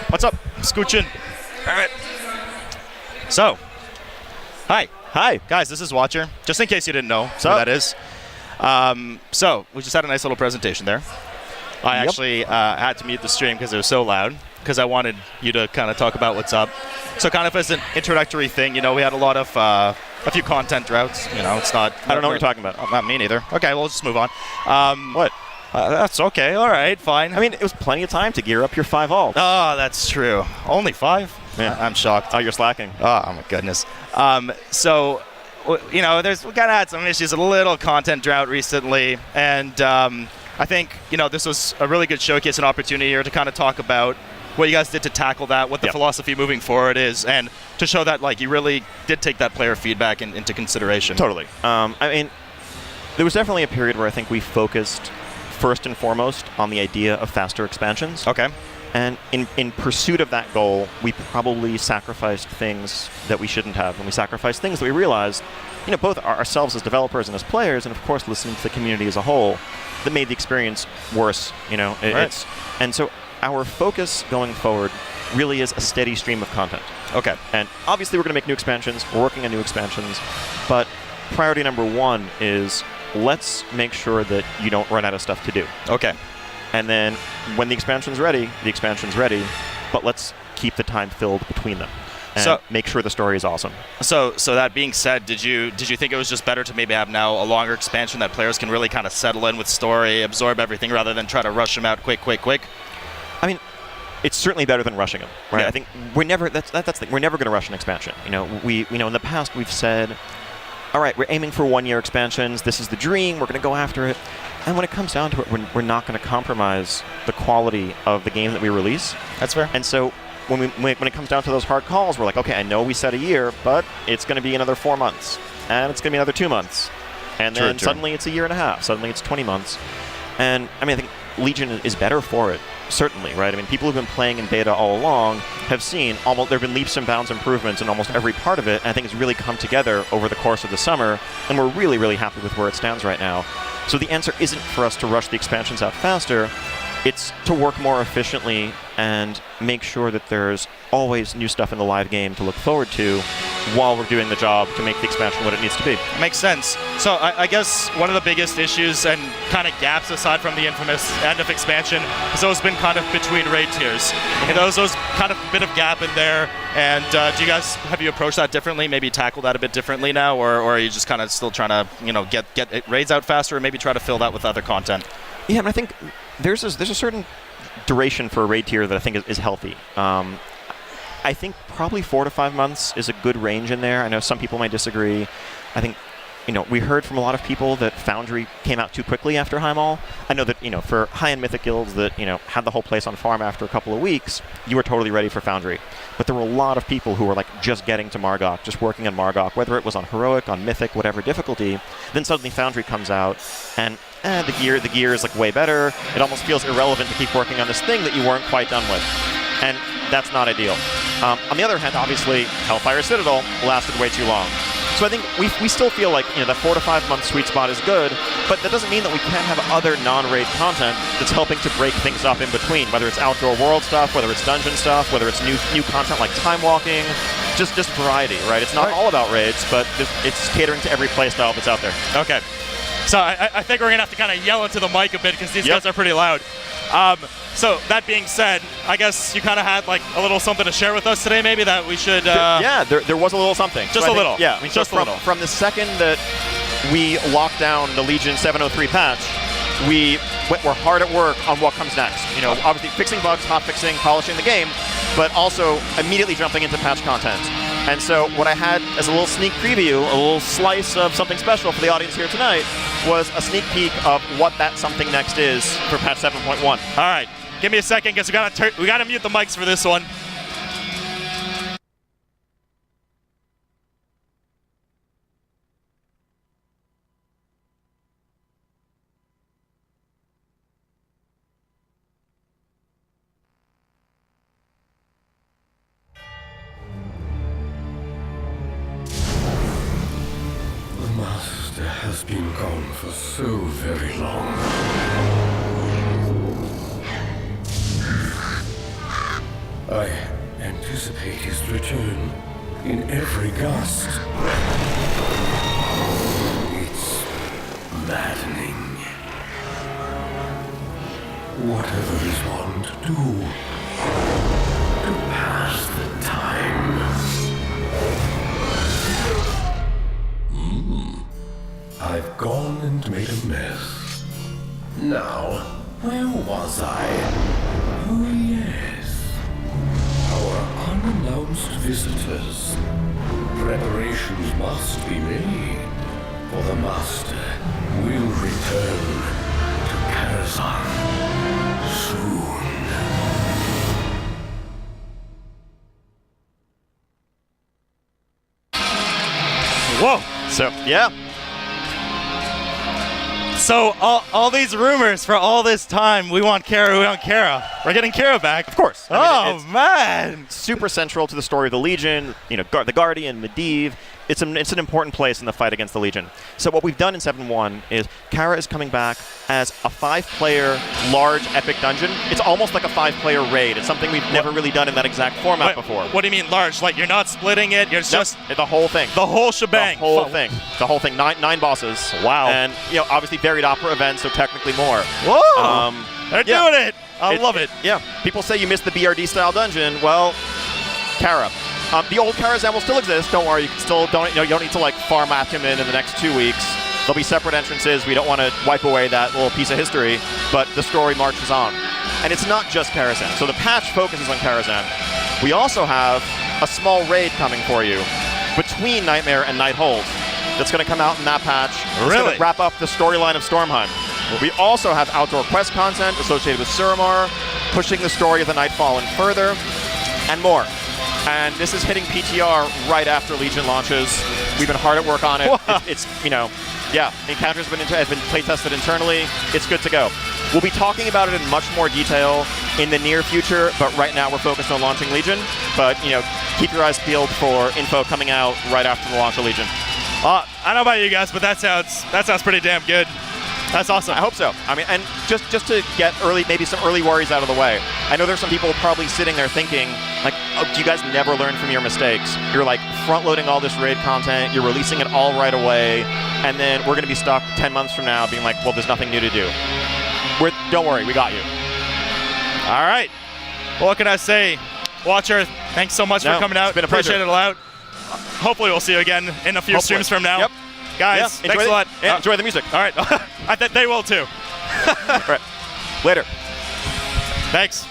What's up? Scoochin'. All right. So, hi. Guys, this is Watcher. Just in case you didn't know who that is. So, we just had a nice little presentation there. I actually had to mute the stream because it was so loud, because I wanted you to kind of talk about what's up. So kind of as an introductory thing, we had a lot of, a few content droughts. It's not... I don't know what you're talking about. Not me neither. Okay, well, let's just move on. What? That's okay. All right, fine. I mean, it was plenty of time to gear up your 5 alts. Oh, that's true. Only 5? Yeah. I'm shocked. Oh, you're slacking. Oh, my goodness. So, we kind of had some issues, a little content drought recently, and I think, this was a really good showcase and opportunity here to kind of talk about what you guys did to tackle that, what the philosophy moving forward is, and to show that, you really did take that player feedback into consideration. Totally. I mean, there was definitely a period where I think we focused first and foremost on the idea of faster expansions. Okay. And in pursuit of that goal, we probably sacrificed things that we shouldn't have. And we sacrificed things that we realized, both ourselves as developers and as players, and of course listening to the community as a whole, that made the experience worse. And so our focus going forward really is a steady stream of content. Okay. And obviously we're going to make new expansions. We're working on new expansions. But priority number 1 is let's make sure that you don't run out of stuff to do. Okay. And then when the expansion's ready, but let's keep the time filled between them. And make sure the story is awesome. So that being said, did you think it was just better to maybe have now a longer expansion that players can really kind of settle in with story, absorb everything, rather than try to rush them out quick? I mean, it's certainly better than rushing them, right? Yeah. I think we're never we're never going to rush an expansion. In the past we've said, all right, we're aiming for 1-year expansions. This is the dream. We're going to go after it. And when it comes down to it, we're not going to compromise the quality of the game that we release. That's fair. And so when it comes down to those hard calls, we're like, okay, I know we said a year, but it's going to be another 4 months, and it's going to be another 2 months, and then suddenly it's a year and a half. Suddenly it's 20 months. And I mean, I think Legion is better for it, certainly, right? I mean, people who've been playing in beta all along have seen there have been leaps and bounds improvements in almost every part of it, and I think it's really come together over the course of the summer, and we're really, really happy with where it stands right now. So the answer isn't for us to rush the expansions out faster. It's to work more efficiently and make sure that there's always new stuff in the live game to look forward to while we're doing the job to make the expansion what it needs to be. Makes sense. So I guess one of the biggest issues and kind of gaps, aside from the infamous end of expansion, has always been kind of between raid tiers. And there's kind of a bit of gap in there. And have you approached that differently, maybe tackle that a bit differently now, or are you just kind of still trying to get raids out faster and maybe try to fill that with other content? Yeah, and I think there's a certain duration for a raid tier that I think is healthy. I think probably 4 to 5 months is a good range in there. I know some people might disagree. I think, we heard from a lot of people that Foundry came out too quickly after Highmaul. I know that, for high-end Mythic guilds that, had the whole place on farm after a couple of weeks, you were totally ready for Foundry. But there were a lot of people who were just getting to Margok, just working on Margok, whether it was on Heroic, on Mythic, whatever difficulty. Then suddenly Foundry comes out, and the gear is way better. It almost feels irrelevant to keep working on this thing that you weren't quite done with. And that's not ideal. On the other hand, obviously, Hellfire Citadel lasted way too long. So I think we still feel like that 4 to 5 month sweet spot is good, but that doesn't mean that we can't have other non-raid content that's helping to break things up in between, whether it's outdoor world stuff, whether it's dungeon stuff, whether it's new content like time walking, just variety, right? It's not all about raids, but it's catering to every playstyle that's out there. Okay. So I think we're going to have to kind of yell into the mic a bit because these guys are pretty loud. So that being said, I guess you kind of had a little something to share with us today, maybe that we should. There was a little something. Just a little. Yeah, just a little. From the second that we locked down the Legion 703 patch, we're hard at work on what comes next. Obviously fixing bugs, hot fixing, polishing the game, but also immediately jumping into patch content. And so what I had as a little sneak preview, a little slice of something special for the audience here tonight, was a sneak peek of what that something next is for patch 7.1. All right. Give me a second, because we gotta mute the mics for this one. The Master has been gone for so very long. I anticipate his return in every gust. It's maddening. Whatever is one to do to pass the time. I've gone and made a mess. Now, where was I? Oh yes. Our unannounced visitors. Preparations must be made, for the Master will return to Karazhan soon. Whoa. So, yeah. So all these rumors for all this time, we want Kara, we want Kara. We're getting Kara back. Of course. I mean, it's Man. super central to the story of the Legion, the Guardian, Medivh. It's an important place in the fight against the Legion. So what we've done in 7-1 is Kara is coming back as a 5-player large epic dungeon. It's almost like a 5-player raid. It's something we've never really done in that exact format before. What do you mean large? Like you're not splitting it? You're just the whole thing. the whole shebang. The whole thing. The whole thing. Nine bosses. Wow. And obviously varied opera events, so technically more. Whoa. They're doing it. I love it. Yeah. People say you missed the BRD style dungeon. Well, Kara. The old Karazhan will still exist. Don't worry. You can still you don't need to like farm Acumen in the next 2 weeks. There'll be separate entrances. We don't want to wipe away that little piece of history, but the story marches on. And it's not just Karazhan. So the patch focuses on Karazhan. We also have a small raid coming for you between Nightmare and Nighthold that's going to come out in that patch. It's going to wrap up the storyline of Stormheim. We also have outdoor quest content associated with Suramar, pushing the story of the Nightfallen further, and more. And this is hitting PTR right after Legion launches. We've been hard at work on it. Encounters have been playtested internally. It's good to go. We'll be talking about it in much more detail in the near future, but right now we're focused on launching Legion. But, keep your eyes peeled for info coming out right after the launch of Legion. I don't know about you guys, but that sounds pretty damn good. That's awesome. I hope so. I mean, and just to get maybe some early worries out of the way. I know there's some people probably sitting there thinking, like, oh, do you guys never learn from your mistakes? You're like front-loading all this raid content, you're releasing it all right away, and then we're going to be stuck 10 months from now being like, well, there's nothing new to do. Don't worry, we got you. All right. Well, what can I say? Watcher, thanks so much for coming out. It's been a pleasure. Appreciate it a lot. Hopefully we'll see you again in a few streams from now. Yep. Guys, thanks a lot. Yeah, enjoy the music. All right. I think they will too. All right. Later. Thanks.